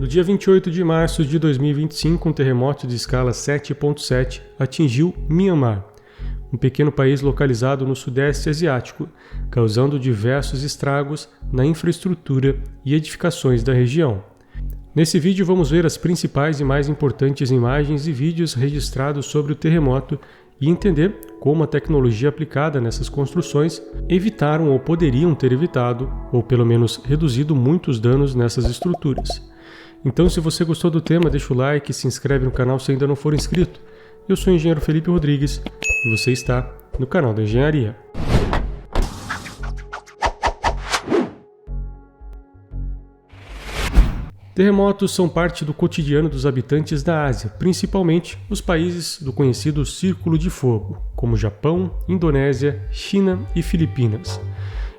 No dia 28 de março de 2025, um terremoto de escala 7.7 atingiu Myanmar, um pequeno país localizado no Sudeste Asiático, causando diversos estragos na infraestrutura e edificações da região. Nesse vídeo vamos ver as principais e mais importantes imagens e vídeos registrados sobre o terremoto e entender como a tecnologia aplicada nessas construções evitaram ou poderiam ter evitado, ou pelo menos reduzido muitos danos nessas estruturas. Então, se você gostou do tema, deixa o like e se inscreve no canal se ainda não for inscrito. Eu sou o engenheiro Felipe Rodrigues e você está no canal da Engenharia. Terremotos são parte do cotidiano dos habitantes da Ásia, principalmente os países do conhecido Círculo de Fogo, como Japão, Indonésia, China e Filipinas.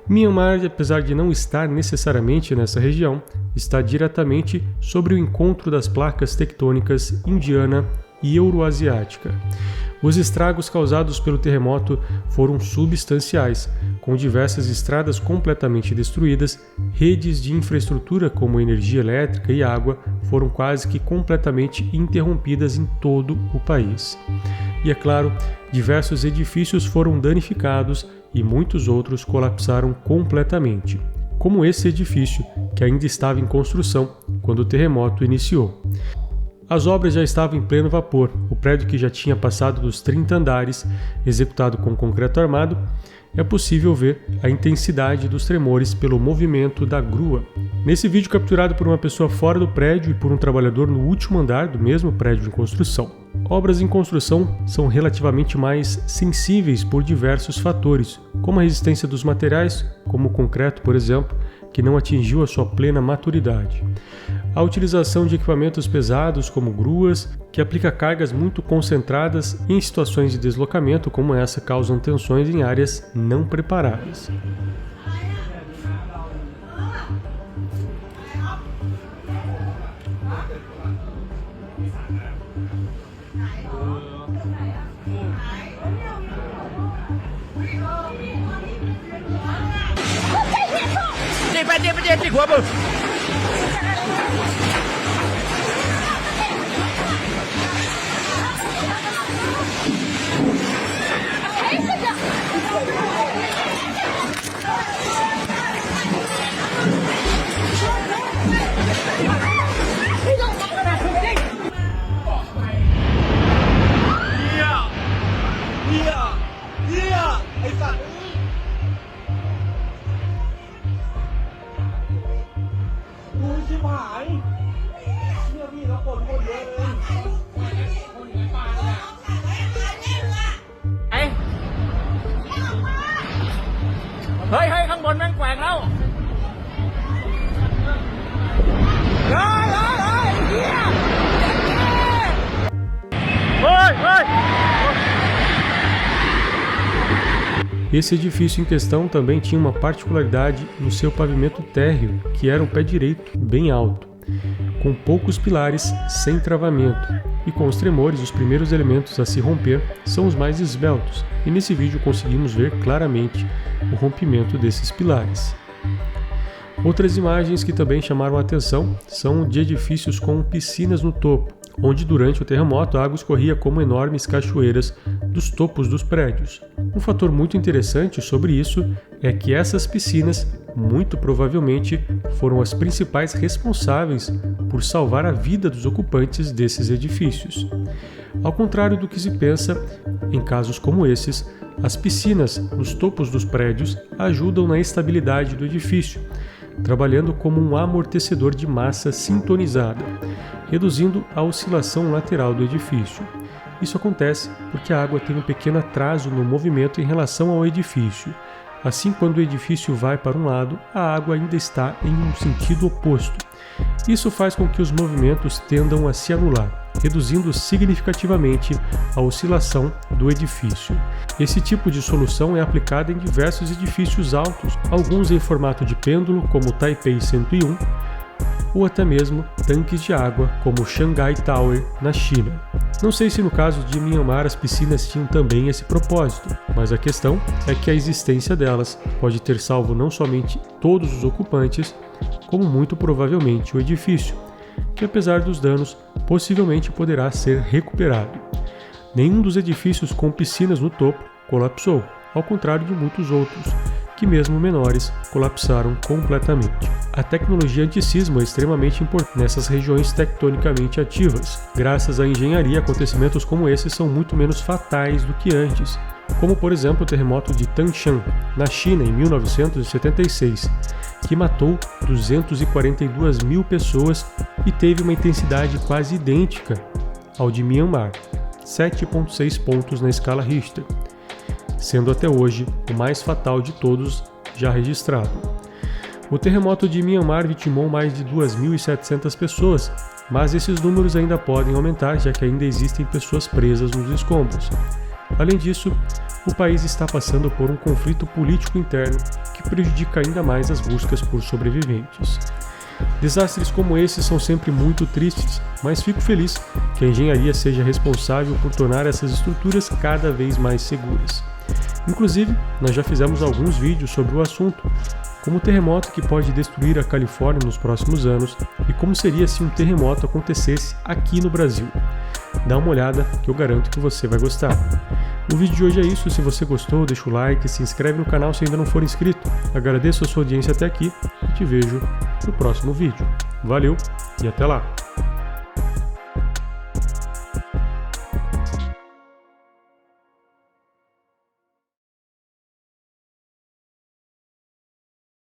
Myanmar, apesar de não estar necessariamente nessa região, está diretamente sobre o encontro das placas tectônicas indiana e euroasiática. Os estragos causados pelo terremoto foram substanciais, com diversas estradas completamente destruídas, redes de infraestrutura como energia elétrica e água foram quase que completamente interrompidas em todo o país. E é claro, diversos edifícios foram danificados e muitos outros colapsaram completamente, como esse edifício que ainda estava em construção quando o terremoto iniciou. As obras já estavam em pleno vapor, o prédio que já tinha passado dos 30 andares, executado com concreto armado, é possível ver a intensidade dos tremores pelo movimento da grua. Nesse vídeo capturado por uma pessoa fora do prédio e por um trabalhador no último andar do mesmo prédio em construção. Obras em construção são relativamente mais sensíveis por diversos fatores, como a resistência dos materiais, como o concreto, por exemplo, que não atingiu a sua plena maturidade. A utilização de equipamentos pesados como gruas, que aplica cargas muito concentradas em situações de deslocamento como essa, causam tensões em áreas não preparadas. Esse edifício em questão também tinha uma particularidade no seu pavimento térreo, que era um pé direito bem alto, com poucos pilares sem travamento, e com os tremores os primeiros elementos a se romper são os mais esbeltos, e nesse vídeo conseguimos ver claramente o rompimento desses pilares. Outras imagens que também chamaram a atenção são de edifícios com piscinas no topo, onde durante o terremoto a água escorria como enormes cachoeiras dos topos dos prédios. Um fator muito interessante sobre isso é que essas piscinas, muito provavelmente, foram as principais responsáveis por salvar a vida dos ocupantes desses edifícios. Ao contrário do que se pensa, em casos como esses, as piscinas nos topos dos prédios ajudam na estabilidade do edifício, trabalhando como um amortecedor de massa sintonizada, reduzindo a oscilação lateral do edifício. Isso acontece porque a água tem um pequeno atraso no movimento em relação ao edifício. Assim, quando o edifício vai para um lado, a água ainda está em um sentido oposto. Isso faz com que os movimentos tendam a se anular, reduzindo significativamente a oscilação do edifício. Esse tipo de solução é aplicada em diversos edifícios altos, alguns em formato de pêndulo, como o Taipei 101, ou até mesmo tanques de água, como o Shanghai Tower, na China. Não sei se no caso de Myanmar as piscinas tinham também esse propósito, mas a questão é que a existência delas pode ter salvo não somente todos os ocupantes, como muito provavelmente o edifício. que apesar dos danos, possivelmente poderá ser recuperado. Nenhum dos edifícios com piscinas no topo colapsou, ao contrário de muitos outros, que mesmo menores colapsaram completamente. A tecnologia antissismo é extremamente importante nessas regiões tectonicamente ativas. Graças à engenharia, acontecimentos como esses são muito menos fatais do que antes, como por exemplo o terremoto de Tangshan, na China, em 1976, que matou 242 mil pessoas e teve uma intensidade quase idêntica ao de Myanmar, 7,6 pontos na escala Richter, sendo até hoje o mais fatal de todos já registrado. O terremoto de Myanmar vitimou mais de 2.700 pessoas, mas esses números ainda podem aumentar, já que ainda existem pessoas presas nos escombros. Além disso, o país está passando por um conflito político interno que prejudica ainda mais as buscas por sobreviventes. Desastres como esses são sempre muito tristes, mas fico feliz que a engenharia seja responsável por tornar essas estruturas cada vez mais seguras. Inclusive, nós já fizemos alguns vídeos sobre o assunto, como o terremoto que pode destruir a Califórnia nos próximos anos e como seria se um terremoto acontecesse aqui no Brasil. Dá uma olhada que eu garanto que você vai gostar. O vídeo de hoje é isso. Se você gostou, deixa o like, se inscreve no canal se ainda não for inscrito. Agradeço a sua audiência até aqui e te vejo no próximo vídeo. Valeu e até lá!